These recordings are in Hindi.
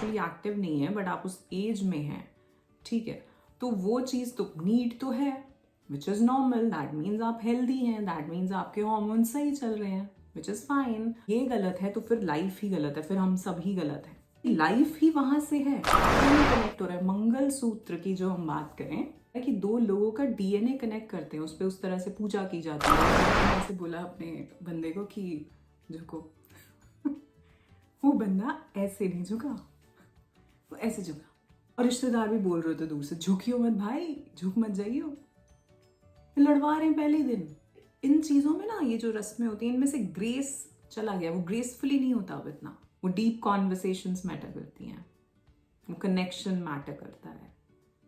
सेक्सुअली एक्टिव नहीं है बट आप उस एज में हैं, ठीक है, तो वो चीज़ तो नीड तो है, which is normal, that means आप हेल्दी हैं, दैट मीन्स आपके हार्मोन्स सही चल रहे हैं, विच इज़ फाइन। ये गलत है तो फिर लाइफ ही गलत है, फिर हम सब ही गलत है, लाइफ ही वहां से है, कनेक्ट हो रहा है। मंगल सूत्र की जो हम बात करें कि दो लोगों का डीएनए कनेक्ट करते हैं, उस पर उस तरह से पूजा की जाती है। मैंने ऐसे बोला अपने बंदे को कि झुको, वो बंदा ऐसे नहीं झुका, वो ऐसे झुका, और रिश्तेदार भी बोल रहे थे दूर से, झुकियो मत भाई, झुक मत जाइयो, लड़वा रहे हैं पहले दिन। इन चीजों में ना ये जो रस्में होती हैं इनमें से ग्रेस चला गया, वो ग्रेसफुली नहीं होता अब इतना। वो डीप कॉन्वर्सेशंस मैटर करती हैं, वो कनेक्शन मैटर करता है,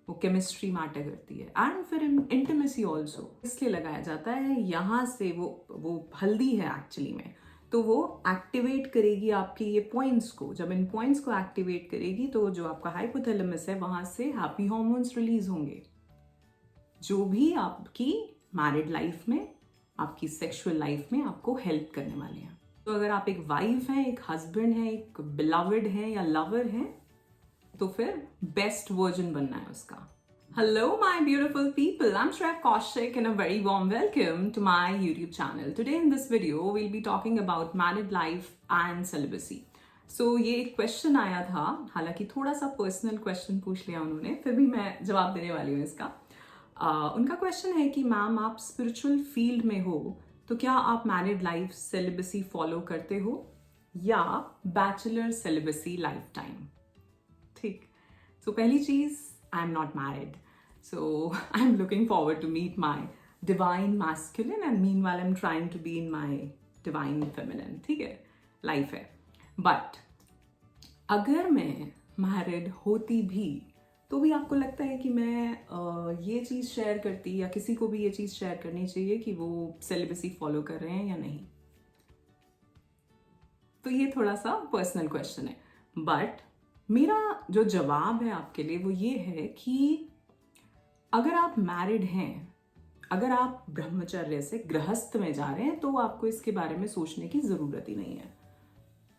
वो केमिस्ट्री मैटर करती है, एंड फिर इंटीमेसी ऑल्सो इसलिए लगाया जाता है। यहाँ से वो हल्दी है एक्चुअली में, तो वो एक्टिवेट करेगी आपके ये पॉइंट्स को। जब इन पॉइंट्स को एक्टिवेट करेगी तो जो आपका हाइपोथैलेमस है वहां से हैप्पी हार्मोन्स रिलीज होंगे, जो भी आपकी मैरिड लाइफ में, आपकी सेक्सुअल लाइफ में आपको हेल्प करने वाले हैं। तो अगर आप एक वाइफ हैं, एक हस्बैंड हैं, एक बिलवड हैं या लवर हैं, तो फिर बेस्ट वर्जन बनना है उसका। Hello my beautiful people, I'm Shreya Kaushik and a very warm welcome to my YouTube channel. Today in this video we'll be talking about married life and celibacy. So ये एक क्वेश्चन आया था, हालांकि थोड़ा सा पर्सनल क्वेश्चन पूछ लिया उन्होंने, फिर भी मैं जवाब देने वाली हूँ इसका। उनका क्वेश्चन है कि मैम आप स्पिरिचुअल फील्ड में हो तो क्या आप मैरिड लाइफ सेलिबसी फॉलो करते हो या बैचलर सेलिबसी लाइफ टाइम? ठीक, सो पहली चीज, I am not married, so I am looking forward to meet my divine masculine and meanwhile I am trying to be in my divine feminine, ठीक है, लाइफ है। बट अगर मैं मैरिड होती भी तो भी आपको लगता है कि मैं ये चीज़ शेयर करती, या किसी को भी ये चीज़ शेयर करनी चाहिए कि वो सेलिबसी फॉलो कर रहे हैं या नहीं? तो ये थोड़ा सा पर्सनल क्वेश्चन है, बट मेरा जो जवाब है आपके लिए वो ये है कि अगर आप मैरिड हैं, अगर आप ब्रह्मचर्य से गृहस्थ में जा रहे हैं, तो आपको इसके बारे में सोचने की ज़रूरत ही नहीं है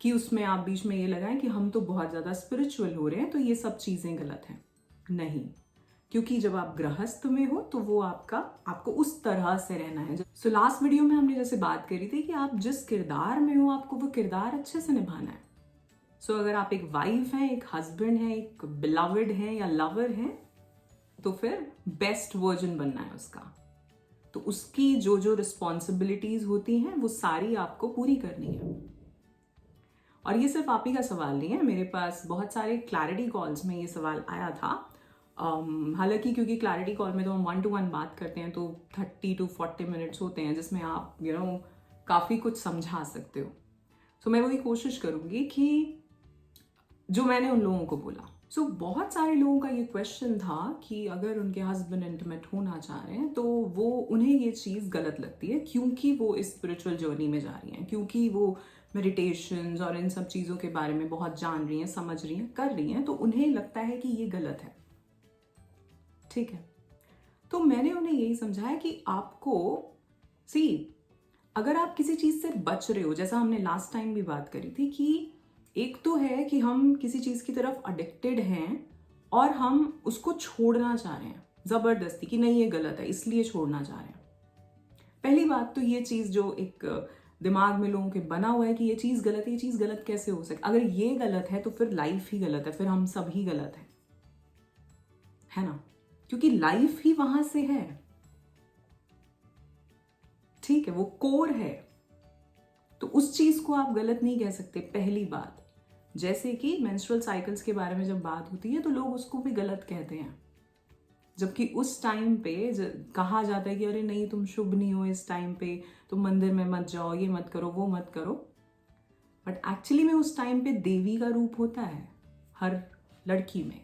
कि उसमें आप बीच में ये लगाएं कि हम तो बहुत ज़्यादा स्पिरिचुअल हो रहे हैं तो ये सब चीज़ें गलत हैं। नहीं, क्योंकि जब आप गृहस्थ में हो तो वो आपको उस तरह से रहना है। सो लास्ट वीडियो में हमने जैसे बात करी थी कि आप जिस किरदार में हो आपको वो किरदार अच्छे से निभाना है। सो अगर आप एक वाइफ हैं, एक हस्बैंड हैं, एक बिलवड हैं या लवर हैं, तो फिर बेस्ट वर्जन बनना है उसका। तो उसकी जो जो रिस्पॉन्सिबिलिटीज होती हैं वो सारी आपको पूरी करनी है। और ये सिर्फ आप ही का सवाल नहीं है, मेरे पास बहुत सारे क्लैरिटी कॉल्स में ये सवाल आया था। हालांकि क्योंकि क्लैरिटी कॉल में तो हम 1-to-1 बात करते हैं तो 30 to 40 मिनट्स होते हैं जिसमें आप काफ़ी कुछ समझा सकते हो। सो मैं वही कोशिश करूँगी कि जो मैंने उन लोगों को बोला। सो बहुत सारे लोगों का ये क्वेश्चन था कि अगर उनके हस्बैंड इंटीमेट होना चाह रहे हैं तो वो उन्हें ये चीज़ गलत लगती है क्योंकि वो इस स्पिरिचुअल जर्नी में जा रही हैं, क्योंकि वो मेडिटेशंस और इन सब चीज़ों के बारे में बहुत जान रही हैं, समझ रही हैं, कर रही हैं, तो उन्हें लगता है कि ये गलत है। ठीक है, तो मैंने उन्हें यही समझाया कि आपको अगर आप किसी चीज़ से बच रहे हो, जैसा हमने लास्ट टाइम भी बात करी थी कि एक तो है कि हम किसी चीज़ की तरफ अडिक्टेड हैं और हम उसको छोड़ना चाह रहे हैं ज़बरदस्ती, कि नहीं ये गलत है इसलिए छोड़ना चाह रहे हैं। पहली बात तो ये चीज़ जो एक दिमाग में लोगों के बना हुआ है कि ये चीज़ गलत है, ये चीज़ गलत कैसे हो सकती? अगर ये गलत है तो फिर लाइफ ही गलत है, फिर हम सब ही गलत है ना? क्योंकि लाइफ ही वहां से है, ठीक है, वो कोर है, तो उस चीज को आप गलत नहीं कह सकते। पहली बात, जैसे कि मेंस्ट्रुअल साइकिल्स के बारे में जब बात होती है तो लोग उसको भी गलत कहते हैं, जबकि उस टाइम पे कहा जाता है कि अरे नहीं तुम शुभ नहीं हो इस टाइम पे, तुम मंदिर में मत जाओ, ये मत करो, वो मत करो। बट एक्चुअली में उस टाइम पे देवी का रूप होता है, हर लड़की में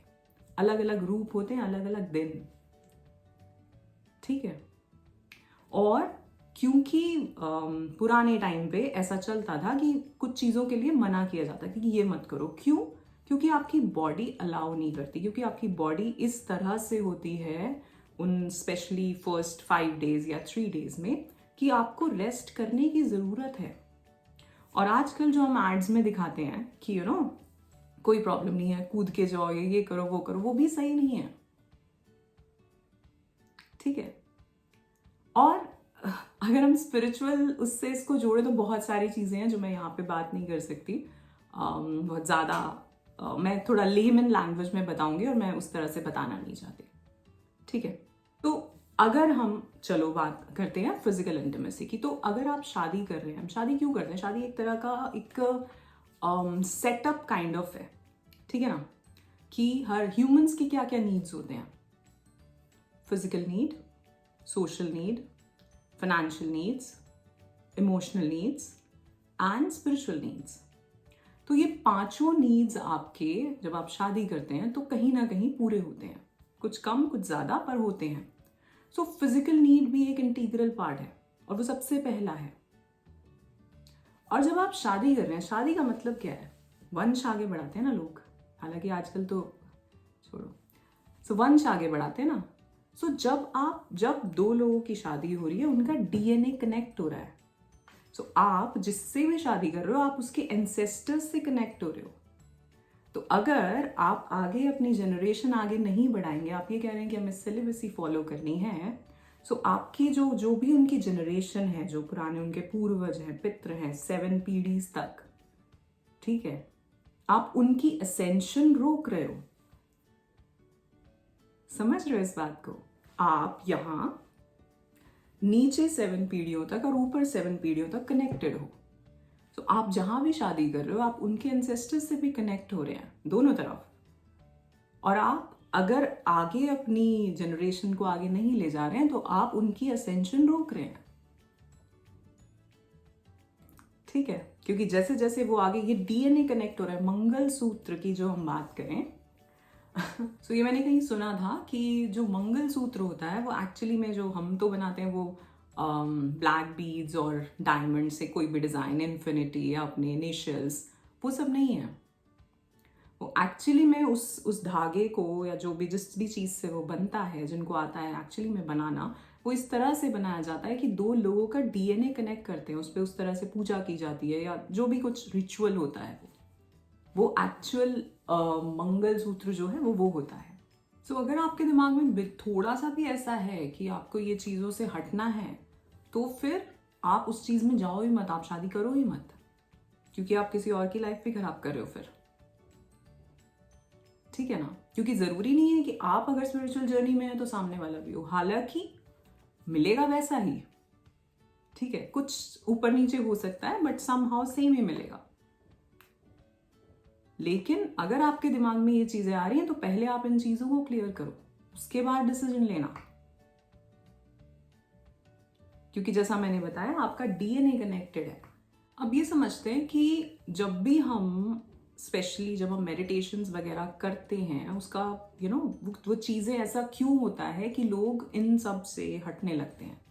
अलग अलग रूप होते हैं, अलग अलग दिन, ठीक है। और क्योंकि पुराने टाइम पे ऐसा चलता था कि कुछ चीज़ों के लिए मना किया जाता कि ये मत करो, क्यों? क्योंकि आपकी बॉडी अलाउ नहीं करती, क्योंकि आपकी बॉडी इस तरह से होती है उन स्पेशली फर्स्ट 5 days या 3 days में कि आपको रेस्ट करने की ज़रूरत है। और आजकल जो हम एड्स में दिखाते हैं कि कोई प्रॉब्लम नहीं है, कूद के जाओ, ये करो वो करो, वो भी सही नहीं है, ठीक है। और अगर हम स्पिरिचुअल उससे इसको जोड़े तो बहुत सारी चीज़ें हैं जो मैं यहाँ पे बात नहीं कर सकती, बहुत ज़्यादा मैं थोड़ा लेमन लैंग्वेज में बताऊंगी और मैं उस तरह से बताना नहीं चाहती, ठीक है। तो अगर हम चलो बात करते हैं फिजिकल इंटीमेसी की, तो अगर आप शादी कर रहे हैं, हम शादी क्यों करते हैं, शादी एक तरह का एक सेटअप काइंड ऑफ है, ठीक है ना, कि हर ह्यूमंस की क्या क्या नीड्स होते हैं, physical need, social need, financial needs, emotional needs and spiritual needs। तो ये पांचों नीड्स आपके जब आप शादी करते हैं तो कहीं ना कहीं पूरे होते हैं, कुछ कम कुछ ज़्यादा पर होते हैं। सो फिजिकल नीड भी एक इंटीग्रल पार्ट है और वो सबसे पहला है। और जब आप शादी कर रहे हैं, शादी का मतलब क्या है, वंश आगे बढ़ाते हैं ना लोग, हालांकि आजकल तो छोड़ो, सो वंश आगे बढ़ाते हैं ना। सो जब दो लोगों की शादी हो रही है, उनका डीएनए कनेक्ट हो रहा है। सो आप जिससे भी शादी कर रहे हो, आप उसके एंसेस्टर्स से कनेक्ट हो रहे हो। तो अगर आप आगे अपनी जनरेशन आगे नहीं बढ़ाएंगे, आप ये कह रहे हैं कि हमें सिलेबसी फॉलो करनी है, सो आपकी जो भी उनकी जनरेशन है, जो पुराने उनके पूर्वज हैं, पितृ हैं, 7 पीढ़ीज तक, ठीक है, आप उनकी असेंशन रोक रहे हो। समझ रहे हो इस बात को? आप यहां नीचे 7 पीढ़ियों तक और ऊपर 7 पीढ़ियों तक कनेक्टेड हो। तो आप जहां भी शादी कर रहे हो, आप उनके एंसेस्टर्स से भी कनेक्ट हो रहे हैं, दोनों तरफ। और आप अगर आगे अपनी जनरेशन को आगे नहीं ले जा रहे हैं, तो आप उनकी असेंशन रोक रहे हैं, ठीक है। क्योंकि जैसे जैसे वो आगे, ये डीएनए कनेक्ट हो रहा है। मंगल सूत्र की जो हम बात करें सो ये मैंने कहीं सुना था कि जो मंगल सूत्र होता है वो एक्चुअली में, जो हम तो बनाते हैं वो ब्लैक बीड्स और डायमंड से कोई भी डिज़ाइन, इन्फिनिटी या अपने इनिशियल्स, वो सब नहीं है। वो एक्चुअली में उस धागे को, या जो भी जिस भी चीज़ से वो बनता है, जिनको आता है एक्चुअली में बनाना, वो इस तरह से बनाया जाता है कि दो लोगों का डीएनए कनेक्ट करते हैं, उस पर उस तरह से पूजा की जाती है, या जो भी कुछ रिचुअल होता है वो एक्चुअल मंगल सूत्र जो है वो होता है। सो अगर आपके दिमाग में थोड़ा सा भी ऐसा है कि आपको ये चीज़ों से हटना है, तो फिर आप उस चीज़ में जाओ ही मत, आप शादी करो ही मत, क्योंकि आप किसी और की लाइफ भी खराब कर रहे हो फिर, ठीक है ना। क्योंकि ज़रूरी नहीं है कि आप अगर स्पिरिचुअल जर्नी में है तो सामने वाला भी हो, हालांकि मिलेगा वैसा ही, ठीक है, कुछ ऊपर नीचे हो सकता है बट समहाउ सेम ही मिलेगा। लेकिन अगर आपके दिमाग में ये चीजें आ रही हैं, तो पहले आप इन चीजों को क्लियर करो, उसके बाद डिसीजन लेना। क्योंकि जैसा मैंने बताया, आपका डीएनए कनेक्टेड है। अब ये समझते हैं कि जब भी हम, स्पेशली जब हम मेडिटेशंस वगैरह करते हैं, उसका वो चीजें ऐसा क्यों होता है कि लोग इन सब से हटने लगते हैं,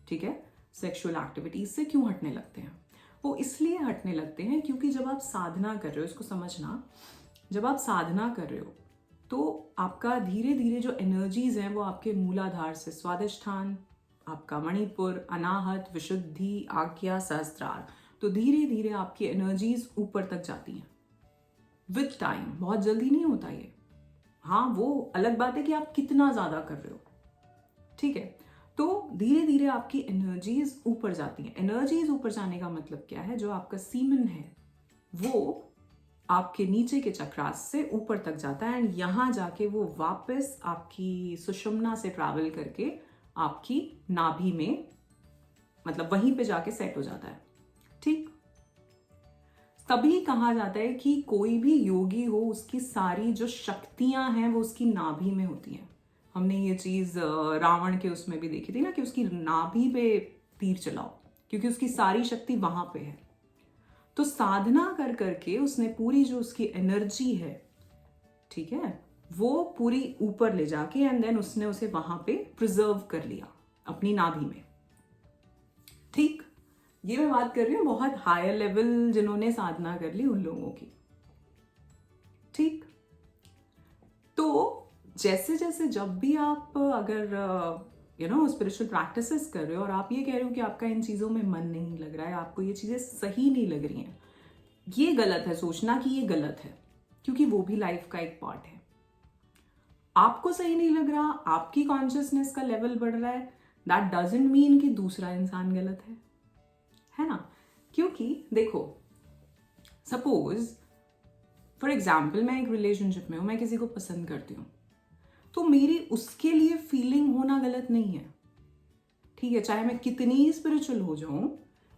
ठीक है, सेक्सुअल एक्टिविटीज से क्यों हटने लगते हैं? वो इसलिए हटने लगते हैं क्योंकि जब आप साधना कर रहे हो, इसको समझना, जब आप साधना कर रहे हो तो आपका धीरे धीरे जो एनर्जीज हैं वो आपके मूलाधार से, स्वादिष्ठान, आपका मणिपुर, अनाहत, विशुद्धि, आज्ञा, सहस्त्रार, तो धीरे धीरे आपकी एनर्जीज ऊपर तक जाती हैं विद टाइम। बहुत जल्दी नहीं होता ये। हाँ, वो अलग बात है कि आप कितना ज्यादा कर रहे हो, ठीक है। तो धीरे धीरे आपकी एनर्जीज ऊपर जाती हैं। एनर्जीज ऊपर जाने का मतलब क्या है? जो आपका सीमन है वो आपके नीचे के चक्रास से ऊपर तक जाता है, एंड यहां जाके वो वापस आपकी सुषुम्ना से ट्रैवल करके आपकी नाभि में, मतलब वहीं पे जाके सेट हो जाता है, ठीक। तभी कहा जाता है कि कोई भी योगी हो, उसकी सारी जो शक्तियां हैं वो उसकी नाभि में होती हैं। हमने ये चीज रावण के उसमें भी देखी थी ना, कि उसकी नाभि पे तीर चलाओ, क्योंकि उसकी सारी शक्ति वहां पे है। तो साधना कर करके उसने पूरी जो उसकी एनर्जी है, ठीक है, वो पूरी ऊपर ले जाके, एंड देन उसने उसे वहां पे प्रिजर्व कर लिया अपनी नाभि में, ठीक। ये मैं बात कर रही हूँ बहुत हायर लेवल जिन्होंने साधना कर ली उन लोगों की, ठीक। तो जैसे जैसे जब भी आप अगर स्पिरिचुअल प्रैक्टिसेस कर रहे हो और आप ये कह रहे हो कि आपका इन चीज़ों में मन नहीं लग रहा है, आपको ये चीज़ें सही नहीं लग रही हैं, ये गलत है सोचना कि ये गलत है, क्योंकि वो भी लाइफ का एक पार्ट है। आपको सही नहीं लग रहा, आपकी कॉन्शियसनेस का लेवल बढ़ रहा है, दैट डजंट मीन कि दूसरा इंसान गलत है ना। क्योंकि देखो, सपोज फॉर एग्जाम्पल मैं एक रिलेशनशिप में हूं, मैं किसी को पसंद करती हूँ, तो मेरी उसके लिए फीलिंग होना गलत नहीं है, ठीक है, चाहे मैं कितनी स्पिरिचुअल हो जाऊं,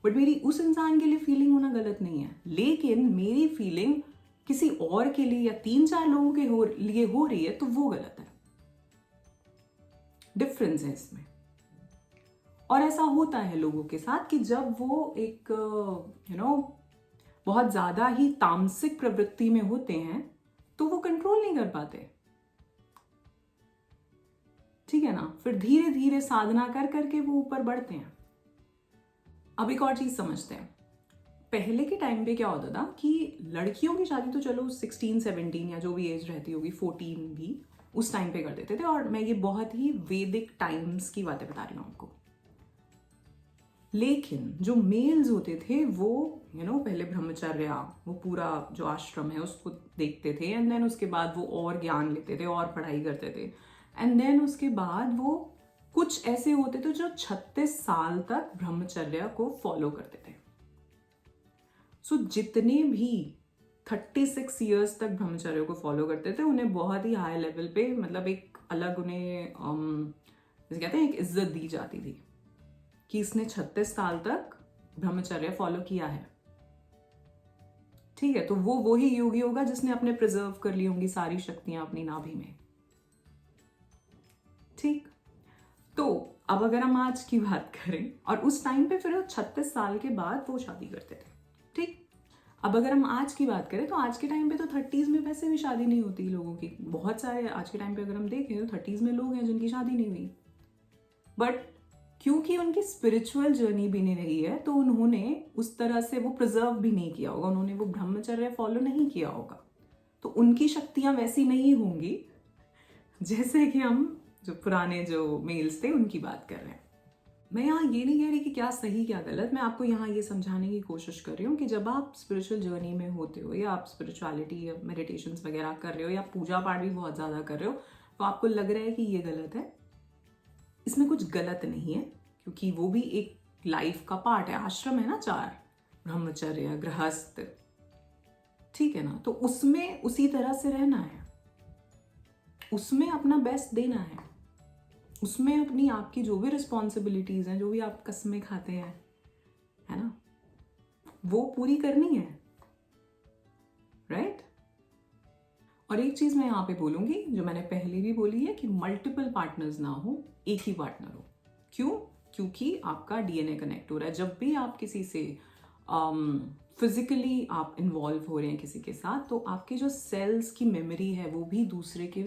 बट मेरी उस इंसान के लिए फीलिंग होना गलत नहीं है। लेकिन मेरी फीलिंग किसी और के लिए या 3-4 लोगों के लिए हो रही है, तो वो गलत है। डिफरेंस है इसमें। और ऐसा होता है लोगों के साथ कि जब वो एक बहुत ज्यादा ही तामसिक प्रवृत्ति में होते हैं, तो वो कंट्रोल नहीं कर पाते, ठीक है ना। फिर धीरे धीरे साधना कर करके वो ऊपर बढ़ते हैं। अब एक और चीज समझते हैं। पहले के टाइम पे क्या होता था कि लड़कियों की शादी तो चलो 16-17 या जो भी एज रहती होगी, 14 भी उस टाइम पे कर देते थे। और मैं ये बहुत ही वैदिक टाइम्स की बातें बता रही हूँ आपको। लेकिन जो मेल्स होते थे वो पहले ब्रह्मचर्य, वो पूरा जो आश्रम है उसको देखते थे, एंड देन उसके बाद वो और ज्ञान लेते थे और पढ़ाई करते थे, एंड देन उसके बाद वो कुछ ऐसे होते थे जो 36 साल तक ब्रह्मचर्य को फॉलो करते थे। सो जितने भी 36 ईयर्स तक ब्रह्मचर्य को फॉलो करते थे, उन्हें बहुत ही हाई लेवल पे, मतलब एक अलग उन्हें जैसे कहते हैं एक इज्जत दी जाती थी कि इसने 36 साल तक ब्रह्मचर्य फॉलो किया है, ठीक है। तो वो वही योगी होगा जिसने अपने प्रिजर्व कर ली होंगी सारी शक्तियां अपनी नाभि में, ठीक। तो अब अगर हम आज की बात करें, और उस टाइम पे फिर 36 साल के बाद वो शादी करते थे, ठीक। अब अगर हम आज की बात करें तो आज के टाइम पे तो 30s में वैसे भी शादी नहीं होती लोगों की। बहुत सारे आज के टाइम पे अगर हम देखें तो 30s में लोग हैं जिनकी शादी नहीं हुई, बट क्योंकि उनकी स्पिरिचुअल जर्नी भी नहीं रही है, तो उन्होंने उस तरह से वो प्रिजर्व भी नहीं किया होगा, उन्होंने वो ब्रह्मचर्य फॉलो नहीं किया होगा, तो उनकी शक्तियां वैसी नहीं होंगी जैसे कि हम जो पुराने जो मेल्स थे उनकी बात कर रहे हैं। मैं यहाँ ये नहीं कह रही कि क्या सही क्या गलत, मैं आपको यहाँ ये समझाने की कोशिश कर रही हूँ कि जब आप स्पिरिचुअल जर्नी में होते हो, या आप स्पिरिचुअलिटी या मेडिटेशंस वगैरह कर रहे हो, या पूजा पाठ भी बहुत ज़्यादा कर रहे हो, तो आपको लग रहा है कि ये गलत है, इसमें कुछ गलत नहीं है, क्योंकि वो भी एक लाइफ का पार्ट है। आश्रम है ना 4, ब्रह्मचर्य, गृहस्थ, ठीक है ना। तो उसमें उसी तरह से रहना है, उसमें अपना बेस्ट देना है, उसमें अपनी आपकी जो भी रिस्पॉन्सिबिलिटीज हैं, जो भी आप कस्में खाते हैं, है ना, वो पूरी करनी है, राइट। और एक चीज मैं यहाँ पे बोलूंगी जो मैंने पहले भी बोली है, कि मल्टीपल पार्टनर्स ना हो, एक ही पार्टनर हो। क्यों? क्योंकि आपका डीएनए कनेक्ट हो रहा है। जब भी आप किसी से फिजिकली आप इन्वॉल्व हो रहे हैं किसी के साथ, तो आपके जो सेल्स की मेमोरी है वो भी दूसरे के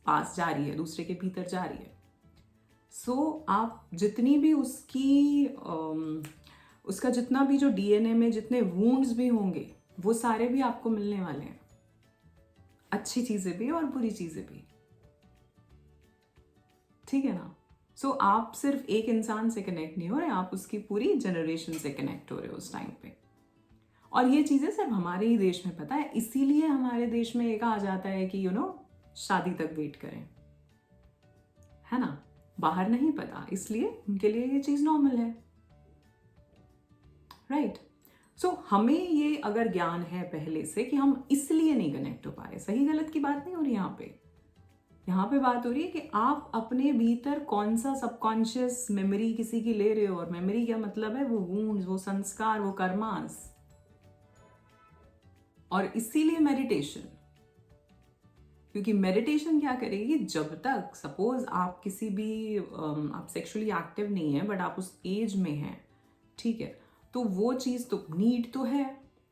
पास जा रही है, दूसरे के भीतर जा रही है। सो आप जितनी भी उसका जितना भी जो डीएनए में जितने वुंड्स भी होंगे, वो सारे भी आपको मिलने वाले हैं, अच्छी चीजें भी और बुरी चीजें भी, ठीक है ना। सो आप सिर्फ एक इंसान से कनेक्ट नहीं हो रहे, आप उसकी पूरी जनरेशन से कनेक्ट हो रहे हो उस टाइम पे। और ये चीजें सिर्फ हमारे ही देश में पता है, इसीलिए हमारे देश में एक आ जाता है कि शादी तक वेट करें, है ना। बाहर नहीं पता, इसलिए उनके लिए ये चीज नॉर्मल है, राइट। सो हमें ये अगर ज्ञान है पहले से कि हम इसलिए नहीं कनेक्ट हो पा रहे, सही गलत की बात नहीं हो रही यहाँ पे बात हो रही है कि आप अपने भीतर कौन सा सबकॉन्शियस मेमोरी किसी की ले रहे हो। और मेमोरी क्या मतलब है? वो वुंड्स, वो संस्कार, वो कर्मास। और इसीलिए मेडिटेशन, क्योंकि मेडिटेशन क्या करेगी, जब तक सपोज आप किसी भी आप सेक्सुअली एक्टिव नहीं है बट आप उस एज में हैं, ठीक है, तो वो चीज तो नीड तो है,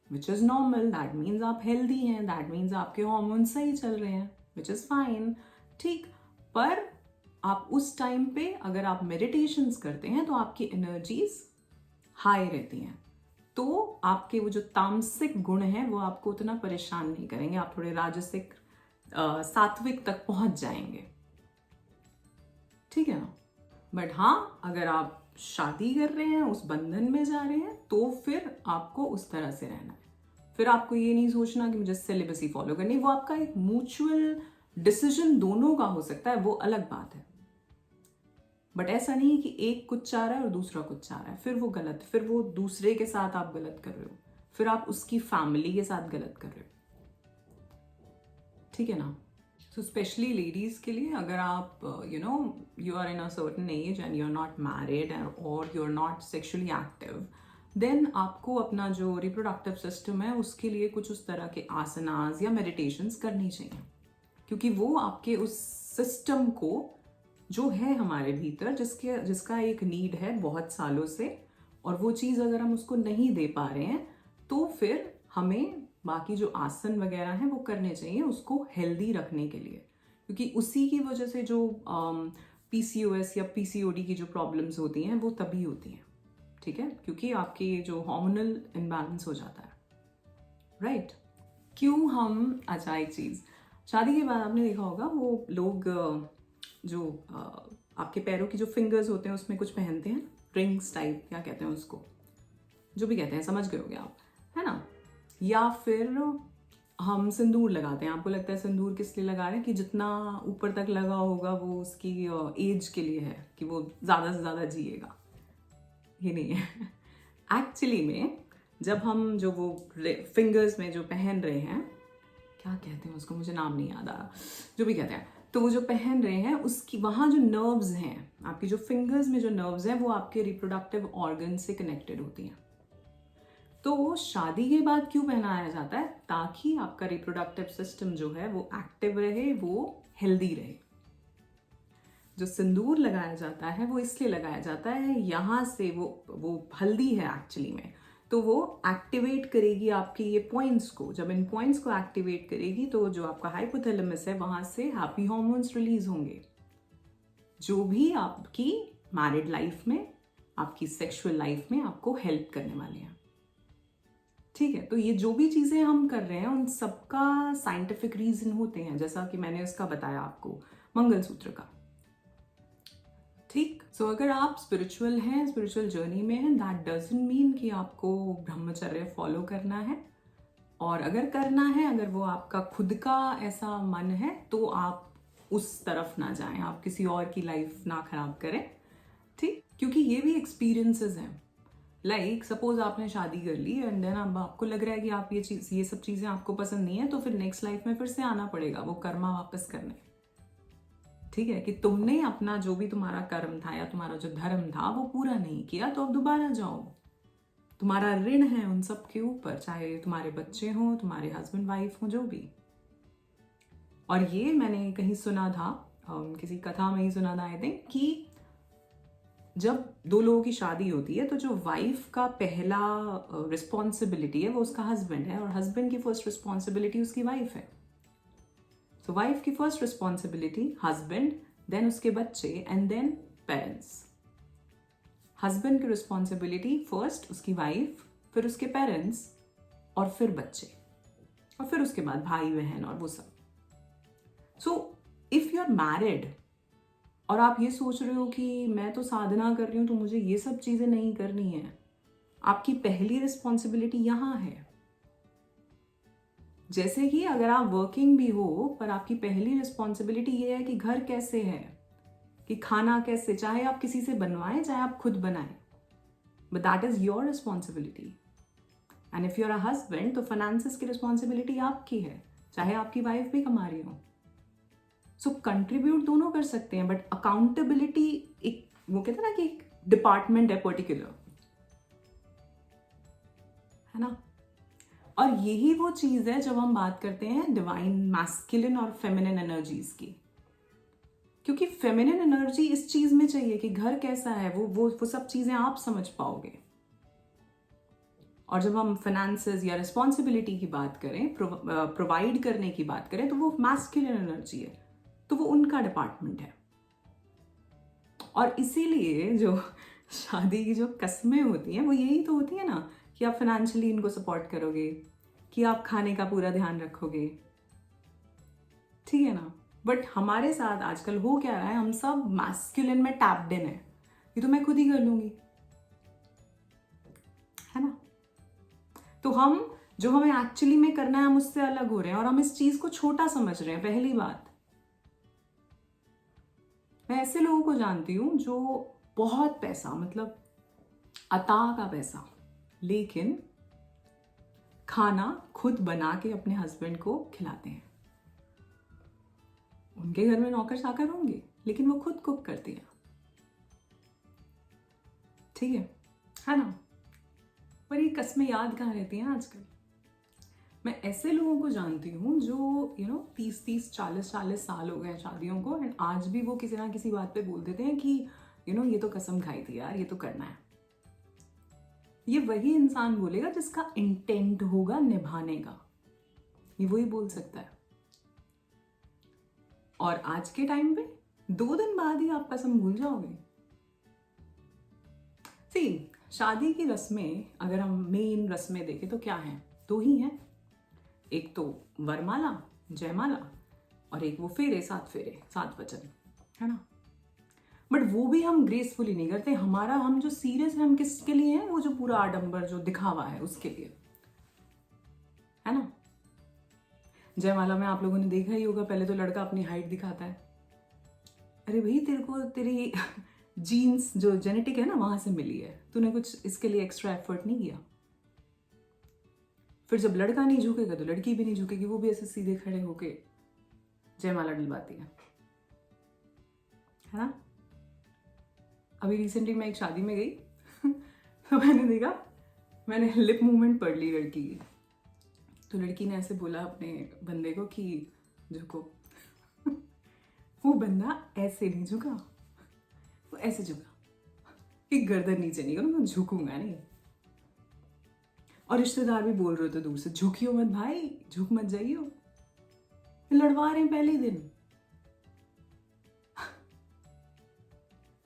which is normal, that means आप हेल्दी हैं, दैट मीन्स आपके हॉर्मोन्स सही चल रहे हैं, विच इज फाइन, ठीक। पर आप उस टाइम पे अगर आप मेडिटेशंस करते हैं तो आपकी एनर्जीज हाई रहती हैं, तो आपके वो जो तामसिक गुण हैं वो आपको उतना परेशान नहीं करेंगे, आप थोड़े राजसिक सात्विक तक पहुंच जाएंगे, ठीक है ना। बट हाँ, अगर आप शादी कर रहे हैं, उस बंधन में जा रहे हैं, तो फिर आपको उस तरह से रहना है। फिर आपको ये नहीं सोचना कि मुझे सिलेबस फॉलो करनी, वो आपका एक म्यूचुअल डिसीजन दोनों का हो सकता है, वो अलग बात है। बट ऐसा नहीं है कि एक कुछ चाह रहा है और दूसरा कुछ चाह रहा है, फिर वो गलत, फिर वो दूसरे के साथ आप गलत कर रहे हो, फिर आप उसकी फैमिली के साथ गलत कर रहे हो, ठीक है ना। सो स्पेशली लेडीज के लिए, अगर आप you are in a certain age and you are not married और you are not sexually active, then आपको अपना जो रिप्रोडक्टिव सिस्टम है उसके लिए कुछ उस तरह के आसनास या मेडिटेशंस करनी चाहिए, क्योंकि वो आपके उस सिस्टम को जो है हमारे भीतर, जिसका एक नीड है बहुत सालों से, और वो चीज़ अगर हम उसको नहीं दे पा रहे हैं तो फिर हमें बाकी जो आसन वगैरह हैं वो करने चाहिए उसको हेल्दी रखने के लिए, क्योंकि उसी की वजह से जो PCOS या PCOD की जो प्रॉब्लम्स होती हैं वो तभी होती हैं, ठीक है, क्योंकि आपके जो हार्मोनल इम्बैलेंस हो जाता है, राइट। क्यों हम, अच्छा एक चीज़, शादी के बाद आपने देखा होगा वो लोग जो आपके पैरों की जो फिंगर्स होते हैं उसमें कुछ पहनते हैं, रिंग्स टाइप, क्या कहते हैं उसको, जो भी कहते हैं, समझ गए होगे आप, है ना। या फिर हम सिंदूर लगाते हैं, आपको लगता है सिंदूर किस लिए लगा रहे हैं, कि जितना ऊपर तक लगा होगा वो उसकी एज के लिए है, कि वो ज़्यादा से ज़्यादा जिएगा। ये नहीं है एक्चुअली में जब हम जो वो फिंगर्स में जो पहन रहे हैं, क्या कहते हैं उसको, मुझे नाम नहीं याद आ रहा, जो भी कहते हैं, तो वो जो पहन रहे हैं उसकी वहाँ जो नर्व्स हैं, आपकी जो फिंगर्स में जो नर्व्स हैं वो आपके रिप्रोडक्टिव ऑर्गन से कनेक्टेड होती हैं। तो शादी के बाद क्यों पहनाया जाता है, ताकि आपका रिप्रोडक्टिव सिस्टम जो है वो एक्टिव रहे, वो हेल्दी रहे। जो सिंदूर लगाया जाता है वो इसलिए लगाया जाता है, यहाँ से वो हल्दी है एक्चुअली में, तो वो एक्टिवेट करेगी आपके ये पॉइंट्स को, जब इन पॉइंट्स को एक्टिवेट करेगी तो जो आपका हाइपोथैलेमस है वहाँ से हैप्पी हार्मोन्स रिलीज होंगे, जो भी आपकी मैरिड लाइफ में, आपकी सेक्सुअल लाइफ में आपको हेल्प करने वाले हैं, ठीक है। तो ये जो भी चीज़ें हम कर रहे हैं उन सबका साइंटिफिक रीजन होते हैं, जैसा कि मैंने उसका बताया आपको मंगलसूत्र का, ठीक। सो अगर आप स्पिरिचुअल हैं, स्पिरिचुअल जर्नी में हैं, दैट डजंट मीन कि आपको ब्रह्मचर्य फॉलो करना है, और अगर करना है, अगर वो आपका खुद का ऐसा मन है तो आप उस तरफ ना जाएं, आप किसी और की लाइफ ना खराब करें, ठीक, क्योंकि ये भी एक्सपीरियंसेस हैं। लाइक सपोज आपने शादी कर ली एंड देन अब आपको लग रहा है कि आप ये सब चीज़ें आपको पसंद नहीं है, तो फिर नेक्स्ट लाइफ में फिर से आना पड़ेगा वो कर्मा वापस करने, ठीक है, कि तुमने अपना जो भी तुम्हारा कर्म था या तुम्हारा जो धर्म था वो पूरा नहीं किया, तो अब दोबारा जाओ, तुम्हारा ऋण है उन सब के ऊपर, चाहे तुम्हारे बच्चे हों, तुम्हारे हस्बैंड वाइफ हो, जो भी। और ये मैंने कहीं सुना था, किसी कथा में ही सुना था आई थिंक, कि जब दो लोगों की शादी होती है तो जो वाइफ का पहला रिस्पॉन्सिबिलिटी है वो उसका हस्बैंड है, और हस्बैंड की फर्स्ट रिस्पॉन्सिबिलिटी उसकी वाइफ है। तो वाइफ की फर्स्ट रिस्पॉन्सिबिलिटी हस्बैंड, देन उसके बच्चे, एंड देन पेरेंट्स। हस्बैंड की रिस्पॉन्सिबिलिटी फर्स्ट उसकी वाइफ, फिर उसके पेरेंट्स, और फिर बच्चे, और फिर उसके बाद भाई बहन और वो सब। So if you are married और आप ये सोच रहे हो कि मैं तो साधना कर रही हूं तो मुझे ये सब चीजें नहीं करनी है, आपकी पहली रिस्पॉन्सिबिलिटी यहां है। जैसे कि अगर आप वर्किंग भी हो पर आपकी पहली रिस्पॉन्सिबिलिटी ये है कि घर कैसे है, कि खाना कैसे, चाहे आप किसी से बनवाएं चाहे आप खुद बनाएं, but that is your responsibility. And if you are a husband तो फाइनेंसेस की रिस्पॉन्सिबिलिटी आपकी है, चाहे आपकी वाइफ भी कमा रही हो। सो कंट्रीब्यूट दोनों कर सकते हैं, बट अकाउंटेबिलिटी एक, वो कहते हैं ना कि एक डिपार्टमेंट है पर्टिकुलर, है ना। और यही वो चीज है जब हम बात करते हैं डिवाइन मैस्कुलिन और फेमिनिन एनर्जीज की, क्योंकि फेमिनिन एनर्जी इस चीज में चाहिए कि घर कैसा है, वो सब चीजें आप समझ पाओगे। और जब हम फाइनेंसेस या रिस्पॉन्सिबिलिटी की बात करें, प्रोवाइड करने की बात करें, तो वो मैस्कुलिन एनर्जी है, तो वो उनका डिपार्टमेंट है। और इसीलिए जो शादी की जो कस्में होती हैं वो यही तो होती है ना, कि आप फाइनेंशियली इनको सपोर्ट करोगे, कि आप खाने का पूरा ध्यान रखोगे, ठीक है ना। बट हमारे साथ आजकल हो क्या रहा है, हम सब मैस्कुलिन में टैप्ड इन है, ये तो मैं खुद ही कर लूंगी, है ना। तो हम जो हमें एक्चुअली में करना है हम उससे अलग हो रहे हैं और हम इस चीज को छोटा समझ रहे हैं। पहली बात, मैं ऐसे लोगों को जानती हूं जो बहुत पैसा, मतलब अताह का पैसा, लेकिन खाना खुद बना के अपने हस्बैंड को खिलाते हैं। उनके घर में नौकर चाकर होंगे लेकिन वो खुद कुक करती है, ठीक है ना। पर ये कस्में याद कहाँ रहती हैं आजकल। मैं ऐसे लोगों को जानती हूँ जो 30-30, 40-40 साल हो गए शादियों को, एंड आज भी वो किसी ना किसी बात पे बोल देते हैं कि ये तो कसम खाई थी यार, ये तो करना है। ये वही इंसान बोलेगा जिसका इंटेंट होगा निभाने का, ये वही बोल सकता है। और आज के टाइम पे 2 दिन बाद ही आप कसम भूल जाओगे। सी, शादी की रस्में अगर हम मेन रस्में देखें तो क्या है, 2 ही हैं। एक तो वरमाला, जयमाला, और एक वो फेरे, 7 फेरे, 7 वचन, है ना। बट वो भी हम ग्रेसफुली नहीं करते। हम जो सीरियस है हम किसके लिए हैं, वो जो पूरा आडंबर जो दिखावा है उसके लिए, है ना। जयमाला में आप लोगों ने देखा ही होगा, पहले तो लड़का अपनी हाइट दिखाता है। अरे भाई, तेरे को तेरी जीन्स जो जेनेटिक है ना वहां से मिली है, तूने कुछ इसके लिए एक्स्ट्रा एफर्ट नहीं किया। फिर जब लड़का नहीं झुकेगा तो लड़की भी नहीं झुकेगी, वो भी ऐसे सीधे खड़े होके जयमाला डलवाती है ना। अभी रिसेंटली मैं एक शादी में गई तो मैंने देखा, मैंने लिप मूवमेंट पढ़ ली लड़की की। तो लड़की ने ऐसे बोला अपने बंदे को कि झुको। वो बंदा ऐसे नहीं झुका, वो ऐसे झुका कि गर्दन नीचे नहीं करूँ, मैं झुकूंगा नहीं। और रिश्तेदार भी बोल रहे थे दूर से, झुकियो मत भाई, झुक मत जाइयो, लड़वा रहे हैं पहले दिन।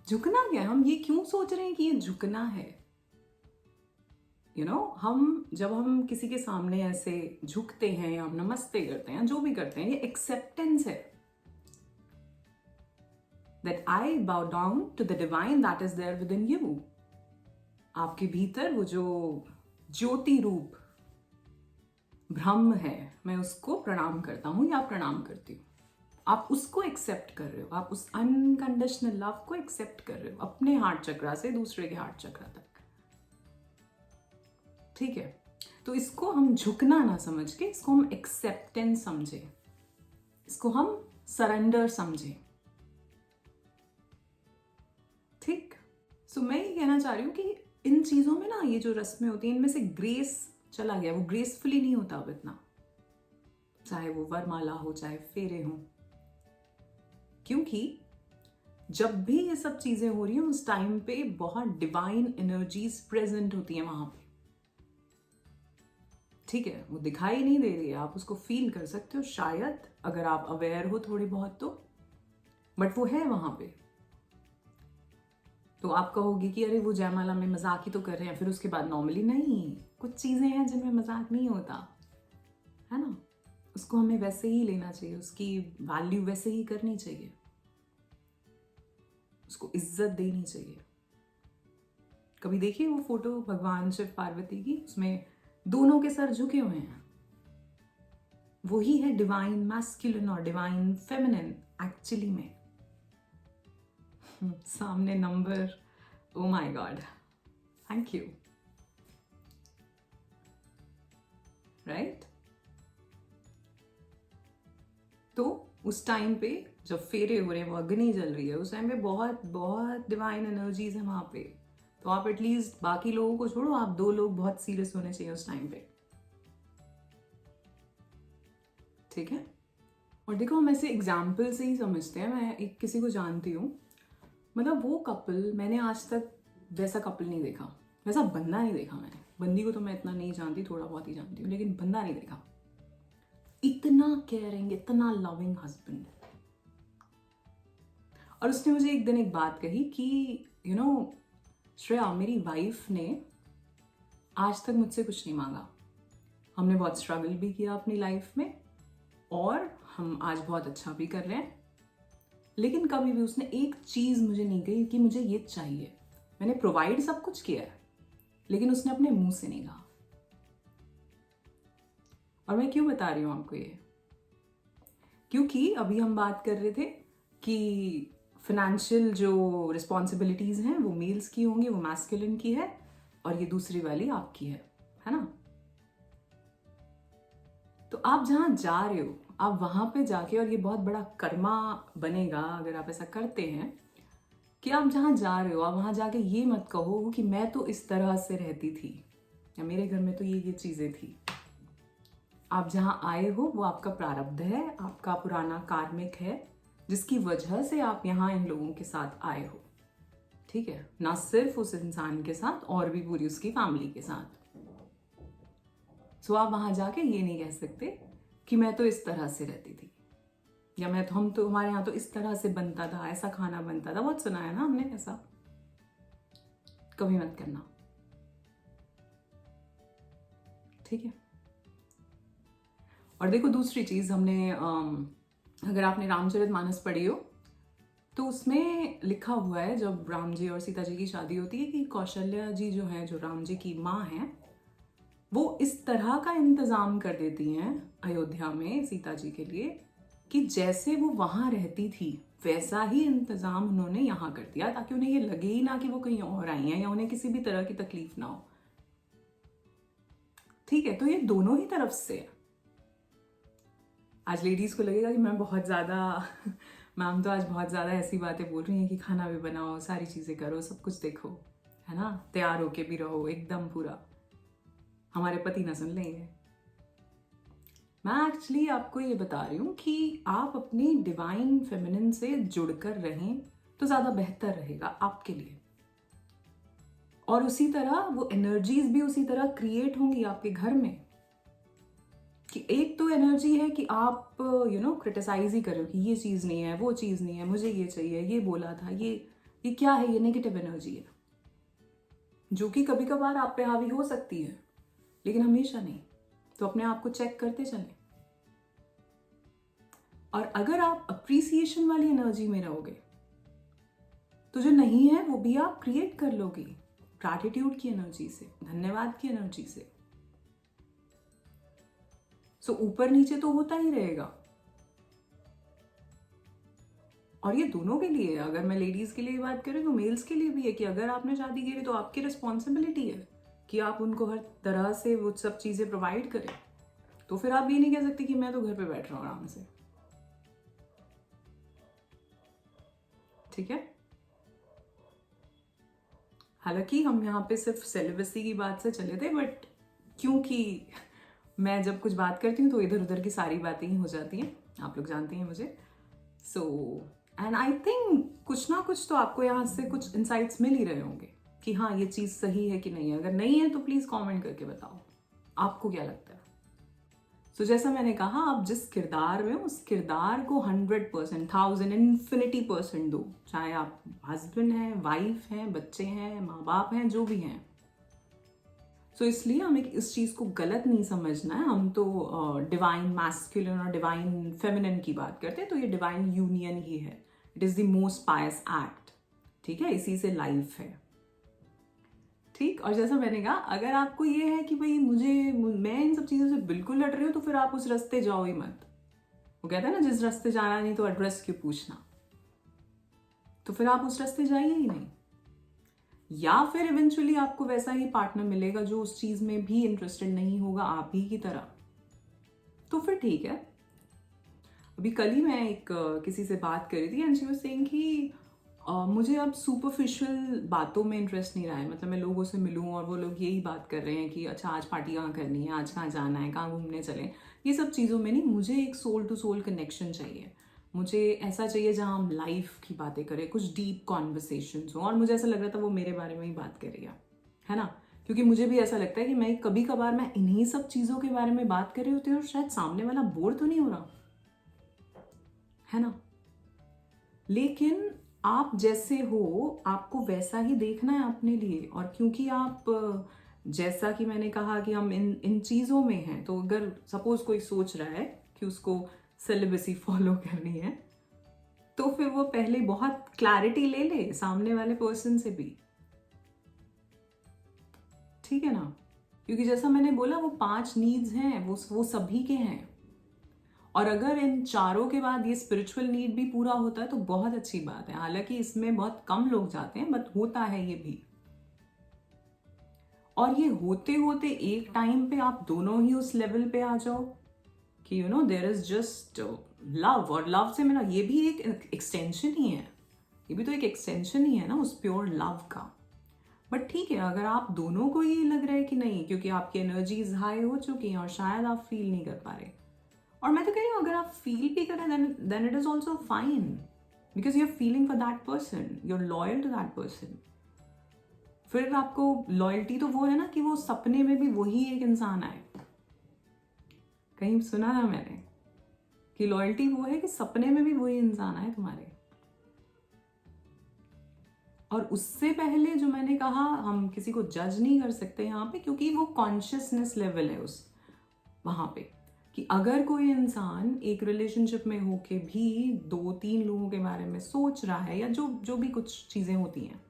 झुकना क्या है, हम ये क्यों सोच रहे हैं कि ये झुकना है। जब हम किसी के सामने ऐसे झुकते हैं या हम नमस्ते करते हैं, जो भी करते हैं, ये एक्सेप्टेंस है that I bow down to the divine that is there within you। आपके भीतर वो जो ज्योति रूप ब्रह्म है, मैं उसको प्रणाम करता हूं या प्रणाम करती हूँ। आप उसको एक्सेप्ट कर रहे हो, आप उस अनकंडीशनल लव को एक्सेप्ट कर रहे हो, अपने हार्ट चक्रा से दूसरे के हार्ट चक्रा तक, ठीक है। तो इसको हम झुकना ना समझ के, इसको हम एक्सेप्टेंस समझे, इसको हम सरेंडर समझे, ठीक। सो मैं ये कहना चाह रही हूँ कि इन चीजों में ना, ये जो रस्में होती हैं, इनमें से ग्रेस चला गया, वो ग्रेसफुली नहीं होता अब इतना, चाहे वो वरमाला हो चाहे फेरे हो। क्योंकि जब भी ये सब चीजें हो रही हैं उस टाइम पे बहुत डिवाइन एनर्जीज प्रेजेंट होती हैं वहां पे, ठीक है। वो दिखाई नहीं दे रही है, आप उसको फील कर सकते हो शायद, अगर आप अवेयर हो थोड़ी बहुत तो, बट वो है वहां पे। तो आप कहोगे कि अरे वो जयमाला में मजाक ही तो कर रहे हैं, फिर उसके बाद नॉर्मली नहीं, कुछ चीजें हैं जिनमें मजाक नहीं होता, है ना। उसको हमें वैसे ही लेना चाहिए, उसकी वैल्यू वैसे ही करनी चाहिए, उसको इज्जत देनी चाहिए। कभी देखिए वो फोटो भगवान शिव पार्वती की, उसमें दोनों के सर झुके हुए हैं, वही है डिवाइन मैस्कुलिन और डिवाइन फेमिनिन एक्चुअली में। सामने number, oh my God, thank you, right. तो उस टाइम पे जब फेरे हो रहे हैं, वो अग्नि जल रही है, उस टाइम पे बहुत बहुत डिवाइन एनर्जीज है वहां पे। तो आप एटलीस्ट बाकी लोगों को छोड़ो, आप 2 लोग बहुत सीरियस होने चाहिए उस टाइम पे, ठीक है। और देखो, हम ऐसे एग्जाम्पल से ही समझते हैं। मैं एक किसी को जानती हूँ, मतलब वो कपल, मैंने आज तक वैसा कपल नहीं देखा, वैसा बंदा नहीं देखा मैंने। बंदी को तो मैं इतना नहीं जानती, थोड़ा बहुत ही जानती हूँ, लेकिन बंदा नहीं देखा। इतना केयरिंग, इतना लविंग हस्बैंड। और उसने मुझे एक दिन एक बात कही कि श्रेया, मेरी वाइफ ने आज तक मुझसे कुछ नहीं मांगा, हमने बहुत स्ट्रगल भी किया अपनी लाइफ में और हम आज बहुत अच्छा भी कर रहे हैं, लेकिन कभी भी उसने एक चीज मुझे नहीं कही कि मुझे ये चाहिए। मैंने प्रोवाइड सब कुछ किया है, लेकिन उसने अपने मुंह से नहीं कहा। और मैं क्यों बता रही हूँ आपको ये? क्योंकि अभी हम बात कर रहे थे कि फाइनेंशियल जो रिस्पॉन्सिबिलिटीज हैं वो मेल्स की होंगी, वो मैस्कुलिन की है, और ये दूसरी वाली आपकी है ना? तो आप जहां जा रहे हो, आप वहां पे जाके, और ये बहुत बड़ा कर्मा बनेगा अगर आप ऐसा करते हैं, कि आप जहां जा रहे हो आप वहां जाके ये मत कहो कि मैं तो इस तरह से रहती थी, या मेरे घर में तो ये चीजें थी। आप जहां आए हो वो आपका प्रारब्ध है, आपका पुराना कार्मिक है, जिसकी वजह से आप यहाँ इन लोगों के साथ आए हो। ठीक है, ना सिर्फ उस इंसान के साथ, और भी पूरी उसकी फैमिली के साथ। सो आप वहां जाके ये नहीं कह सकते कि मैं तो इस तरह से रहती थी, या हम तो हमारे यहाँ तो इस तरह से बनता था, ऐसा खाना बनता था। बहुत सुना है ना हमने ऐसा। कभी मत करना, ठीक है? और देखो दूसरी चीज, हमने अगर आपने रामचरितमानस पढ़ी हो तो उसमें लिखा हुआ है, जब राम जी और सीता जी की शादी होती है, कि कौशल्या जी जो है, जो राम जी की माँ है, वो इस तरह का इंतजाम कर देती हैं अयोध्या में सीता जी के लिए कि जैसे वो वहां रहती थी वैसा ही इंतजाम उन्होंने यहाँ कर दिया, ताकि उन्हें ये लगे ही ना कि वो कहीं और आई हैं, या उन्हें किसी भी तरह की तकलीफ ना हो। ठीक है, तो ये दोनों ही तरफ से है। आज लेडीज को लगेगा कि मैं बहुत ज्यादा मैम तो आज बहुत ज्यादा ऐसी बातें बोल रही हैं कि खाना भी बनाओ, सारी चीजें करो, सब कुछ देखो, है ना, तैयार होके भी रहो एकदम पूरा, हमारे पति ना सुन लेंगे। मैं एक्चुअली आपको ये बता रही हूँ कि आप अपनी डिवाइन फेमिनिन से जुड़कर रहें तो ज्यादा बेहतर रहेगा आपके लिए। और उसी तरह वो एनर्जीज भी उसी तरह क्रिएट होंगी आपके घर में। कि एक तो एनर्जी है कि आप क्रिटिसाइज ही करो कि ये चीज नहीं है, वो चीज नहीं है, मुझे ये चाहिए, ये बोला था, ये क्या है, ये नेगेटिव एनर्जी है, जो कि कभी कभार आप पे हावी हो सकती है, लेकिन हमेशा नहीं। तो अपने आप को चेक करते चलें। और अगर आप अप्रिसिएशन वाली एनर्जी में रहोगे तो जो नहीं है वो भी आप क्रिएट कर लोगे, ग्रैटिट्यूड की एनर्जी से, धन्यवाद की एनर्जी से। सो ऊपर नीचे तो होता ही रहेगा। और ये दोनों के लिए, अगर मैं लेडीज के लिए बात करूं तो मेल्स के लिए भी है, कि अगर आपने शादी की तो आपकी रिस्पॉन्सिबिलिटी है कि आप उनको हर तरह से वो सब चीजें प्रोवाइड करें। तो फिर आप ये नहीं कह सकते कि मैं तो घर पे बैठ रहा हूं आराम से। ठीक है, हालांकि हम यहाँ पे सिर्फ सेलिबसी की बात से चले थे, बट क्योंकि मैं जब कुछ बात करती हूँ तो इधर उधर की सारी बातें ही हो जाती हैं, आप लोग जानती हैं मुझे। सो एंड आई थिंक कुछ ना कुछ तो आपको यहाँ से कुछ इंसाइट्स मिल ही रहे होंगे कि हाँ ये चीज़ सही है कि नहीं है। अगर नहीं है तो प्लीज़ कमेंट करके बताओ आपको क्या लगता है। सो जैसा मैंने कहा, आप जिस किरदार में हो उस किरदार को 100%, 1000, इन्फिनिटी% दो। चाहे आप हस्बैंड हैं, वाइफ हैं, बच्चे हैं, माँ बाप हैं, जो भी हैं। सो इसलिए हमें इस चीज़ को गलत नहीं समझना है। हम तो डिवाइन मैस्कुलिन और डिवाइन फेमिनिन की बात करते हैं, तो ये डिवाइन यूनियन ही है। It is the most pious act. ठीक है, इसी से लाइफ है। ठीक, और जैसा मैंने कहा, अगर आपको ये है कि भाई मैं इन सब चीज़ों से बिल्कुल लड़ रही हूँ, तो फिर आप उस रास्ते जाओ ही मत। वो कहता है ना, जिस रास्ते जाना नहीं तो एड्रेस क्यों पूछना। तो फिर आप उस रास्ते जाइए ही नहीं। या फिर इवेंचुअली आपको वैसा ही पार्टनर मिलेगा जो उस चीज में भी इंटरेस्टेड नहीं होगा आप ही की तरह, तो फिर ठीक है। अभी कल ही मैं एक किसी से बात कर रही थी, एंड शी वाज सेइंग कि मुझे अब सुपरफिशियल बातों में इंटरेस्ट नहीं रहा है। मतलब मैं लोगों से मिलूं और वो लोग यही बात कर रहे हैं कि अच्छा आज पार्टी कहाँ करनी है, आज कहाँ जाना है, कहाँ घूमने चलें, ये सब चीज़ों में नहीं। मुझे एक सोल टू सोल कनेक्शन चाहिए। मुझे ऐसा चाहिए जहाँ हम लाइफ की बातें करें, कुछ डीप कॉन्वर्सेशंस हो। और मुझे ऐसा लग रहा था वो मेरे बारे में ही बात कर रही है ना, क्योंकि मुझे भी ऐसा लगता है कि मैं कभी कभार मैं इन्हीं सब चीज़ों के बारे में बात कर रही होती हूँ और शायद सामने वाला बोर तो नहीं हो रहा, है ना। लेकिन आप जैसे हो आपको वैसा ही देखना है अपने लिए। और क्योंकि आप जैसा कि मैंने कहा कि हम इन चीज़ों में हैं, तो अगर सपोज कोई सोच रहा है कि उसको सेलिबसी फॉलो करनी है, तो फिर वो पहले बहुत क्लैरिटी ले ले सामने वाले पर्सन से भी, ठीक है ना। क्योंकि जैसा मैंने बोला वो 5 नीड्स हैं, वो सभी के हैं। और अगर इन चारों के बाद ये स्पिरिचुअल नीड भी पूरा होता है तो बहुत अच्छी बात है। हालांकि इसमें बहुत कम लोग जाते हैं, बट होता है ये भी। और ये होते होते एक टाइम पे आप दोनों ही उस लेवल पे आ जाओ कि देयर इज जस्ट लव। और लव से मेरा ये भी एक एक्सटेंशन ही है, ये भी तो एक एक्सटेंशन ही है ना उस प्योर लव का। बट ठीक है, अगर आप दोनों को ये लग रहा है कि नहीं, क्योंकि आपकी एनर्जीज हाई हो चुकी हैं और शायद आप फील नहीं कर पा रहे, और मैं तो कह रही हूँ अगर आप फील भी करें then it is also fine, because you are feeling for that person, you are loyal to that person. फिर आपको लॉयल्टी तो वो है ना कि वो सपने में भी वही एक इंसान आए। कहीं सुना ना मैंने कि लॉयल्टी वो है कि सपने में भी वही इंसान आए तुम्हारे। और उससे पहले जो मैंने कहा, हम किसी को जज नहीं कर सकते यहाँ पे, क्योंकि वो कॉन्शियसनेस लेवल है उस वहां पे, कि अगर कोई इंसान एक रिलेशनशिप में होके भी 2-3 लोगों के बारे में सोच रहा है, या जो भी कुछ चीजें होती हैं,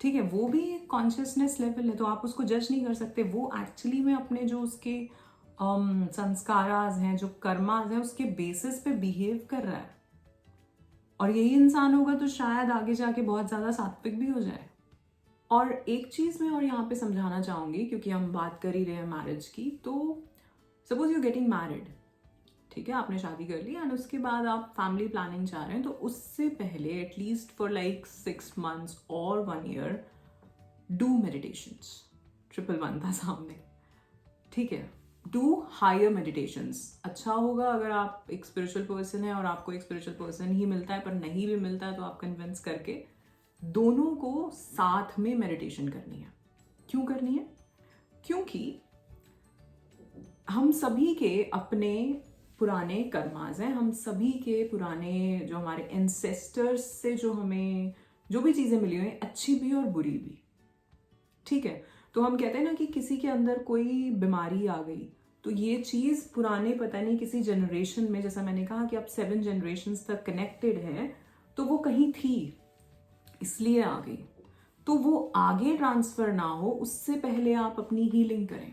ठीक है, वो भी एक कॉन्शियसनेस लेवल है, तो आप उसको जज नहीं कर सकते। वो एक्चुअली में अपने जो उसके संस्काराज हैं, जो कर्माज हैं, उसके बेसिस पे बिहेव कर रहा है। और यही इंसान होगा तो शायद आगे जाके बहुत ज्यादा सात्विक भी हो जाए। और एक चीज मैं और यहाँ पे समझाना चाहूंगी, क्योंकि हम बात कर ही रहे हैं मैरिज की, तो सपोज यू गेटिंग मैरिड, ठीक है, आपने शादी कर ली एंड उसके बाद आप फैमिली प्लानिंग चाह रहे हैं, तो उससे पहले एटलीस्ट फॉर लाइक 6 months और 1 year डू मेडिटेशंस। 111 था सामने, ठीक है, डू हायर मेडिटेशंस। अच्छा होगा अगर आप एक स्पिरिचुअल पर्सन है और आपको एक स्पिरिचुअल पर्सन ही मिलता है, पर नहीं भी मिलता है तो आप कन्विंस करके दोनों को साथ में मेडिटेशन करनी है। क्यों करनी है? क्योंकि हम सभी के अपने पुराने कर्माज हैं, हम सभी के पुराने जो हमारे एंसेस्टर्स से जो हमें जो भी चीजें मिली हुई हैं, अच्छी भी और बुरी भी, ठीक है। तो हम कहते हैं ना कि किसी के अंदर कोई बीमारी आ गई, तो ये चीज पुराने पता नहीं किसी जनरेशन में, जैसा मैंने कहा कि आप 7 generations तक कनेक्टेड है, तो वो कहीं थी इसलिए आ गई। तो वो आगे ट्रांसफर ना हो उससे पहले आप अपनी हीलिंग करें।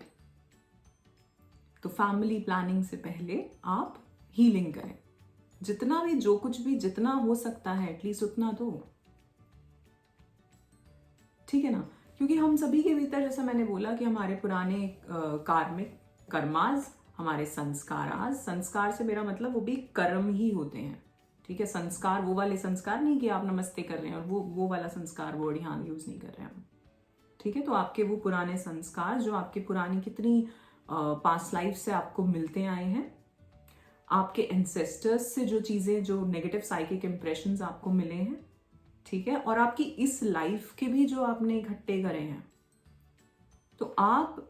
तो फैमिली प्लानिंग से पहले आप हीलिंग करें, जितना भी जो कुछ भी जितना हो सकता है एटलीस्ट उतना तो, ठीक है ना। क्योंकि हम सभी के भीतर, जैसा मैंने बोला कि हमारे पुराने कार्मिक कर्माज, हमारे संस्काराज, संस्कार से मेरा मतलब वो भी कर्म ही होते हैं, ठीक है। संस्कार वो वाले संस्कार नहीं कि आप नमस्ते कर रहे हैं, और वो वाला संस्कार वर्ड यहाँ यूज नहीं कर रहे हैं हम, ठीक है। तो आपके वो पुराने संस्कार जो आपके पुरानी कितनी पास्ट लाइफ से आपको मिलते आए हैं, आपके एंसेस्टर्स से जो चीजें, जो नेगेटिव साइकिक इंप्रेशंस आपको मिले हैं, ठीक है, और आपकी इस लाइफ के भी जो आपने इकट्ठे करे हैं, तो आप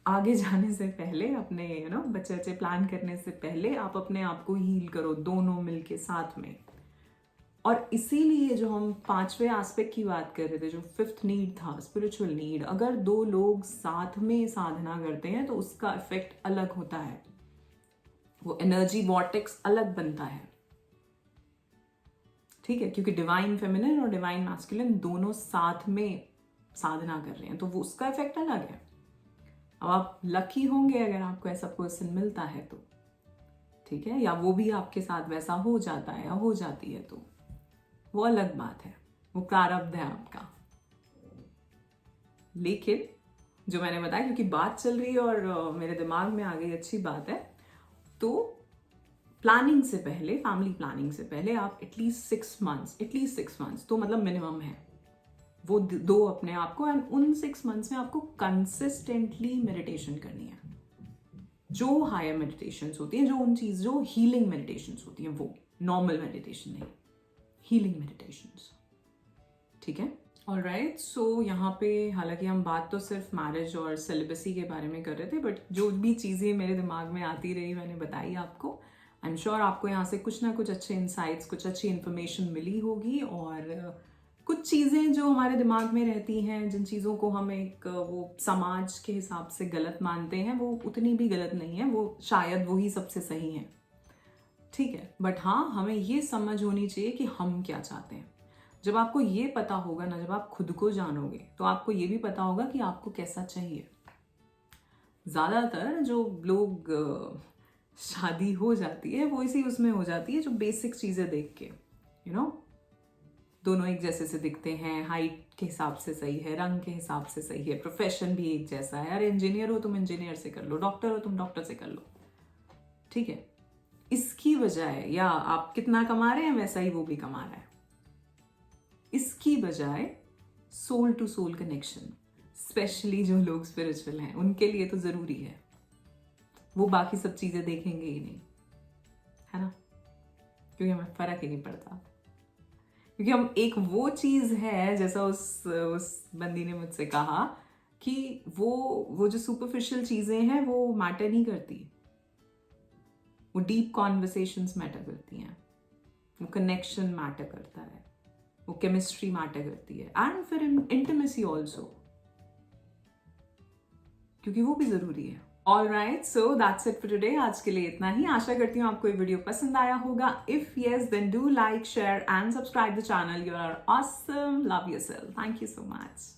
आगे जाने से पहले, अपने बच्चे प्लान करने से पहले आप अपने आप को हील करो, दोनों मिलके साथ में। और इसीलिए जो हम 5वें एस्पेक्ट की बात कर रहे थे, जो 5th नीड था, स्पिरिचुअल नीड, अगर 2 लोग साथ में साधना करते हैं तो उसका इफेक्ट अलग होता है, वो एनर्जी वॉर्टेक्स अलग बनता है, ठीक है। क्योंकि डिवाइन फेमिनिन और डिवाइन मैस्कुलिन दोनों साथ में साधना कर रहे हैं, तो वो उसका इफेक्ट अलग है। अब आप लकी होंगे अगर आपको ऐसा पर्सन मिलता है तो, ठीक है, या वो भी आपके साथ वैसा हो जाता है या हो जाती है, तो वो अलग बात है, वो प्रारब्ध है आपका। लेकिन जो मैंने बताया, क्योंकि बात चल रही है और मेरे दिमाग में आ गई, अच्छी बात है, तो प्लानिंग से पहले, फैमिली प्लानिंग से पहले आप एटलीस्ट 6 months तो मतलब मिनिमम है, वो दो अपने आप को, एंड उन 6 months में आपको कंसिस्टेंटली मेडिटेशन करनी है। जो हायर मेडिटेशंस होती हैं, जो उन चीज, जो हीलिंग मेडिटेशंस होती हैं, वो नॉर्मल मेडिटेशन नहीं, हीलिंग मेडिटेशंस, ठीक है। ऑलराइट, सो यहाँ पे हालांकि हम बात तो सिर्फ मैरिज और सेलिबेसी के बारे में कर रहे थे, बट जो भी चीज़ें मेरे दिमाग में आती रही मैंने बताई आपको। आई एम श्योर आपको यहाँ से कुछ ना कुछ अच्छे इंसाइट्स, कुछ अच्छी इन्फॉर्मेशन मिली होगी, और कुछ चीज़ें जो हमारे दिमाग में रहती हैं, जिन चीज़ों को हम एक वो समाज के हिसाब से गलत मानते हैं, वो उतनी भी गलत नहीं है, वो शायद वही सबसे सही है, ठीक है। बट हाँ, हमें ये समझ होनी चाहिए कि हम क्या चाहते हैं। जब आपको ये पता होगा ना, जब आप खुद को जानोगे तो आपको ये भी पता होगा कि आपको कैसा चाहिए। ज़्यादातर जो लोग शादी हो जाती है वो इसी उसमें हो जाती है जो बेसिक चीज़ें देख के, यू नो, दोनों एक जैसे से दिखते हैं, हाइट के हिसाब से सही है, रंग के हिसाब से सही है, प्रोफेशन भी एक जैसा है, अरे इंजीनियर हो तुम इंजीनियर से कर लो, डॉक्टर हो तुम डॉक्टर से कर लो, ठीक है। इसकी बजाय, या आप कितना कमा रहे हैं वैसा ही वो भी कमा रहा है, इसकी बजाय soul to soul connection, specially जो लोग स्पिरिचुअल हैं उनके लिए तो जरूरी है। वो बाकी सब चीजें देखेंगे ही नहीं, है ना, क्योंकि हमें फर्क ही नहीं पड़ता। क्योंकि हम एक वो चीज है, जैसा उस बंदी ने मुझसे कहा कि वो जो सुपरफिशियल चीजें हैं वो मैटर नहीं करती, वो डीप कॉन्वर्सेशंस मैटर करती हैं, वो कनेक्शन मैटर करता है, वो केमिस्ट्री मैटर करती है, एंड फिर इंटीमेसी ऑल्सो, क्योंकि वो भी जरूरी है। Alright, so that's it for today. आज के लिए इतना ही। आशा करती हूँ आपको ये वीडियो पसंद आया होगा। If yes, then do like, share and subscribe the channel. You are awesome. Love yourself. Thank you so much.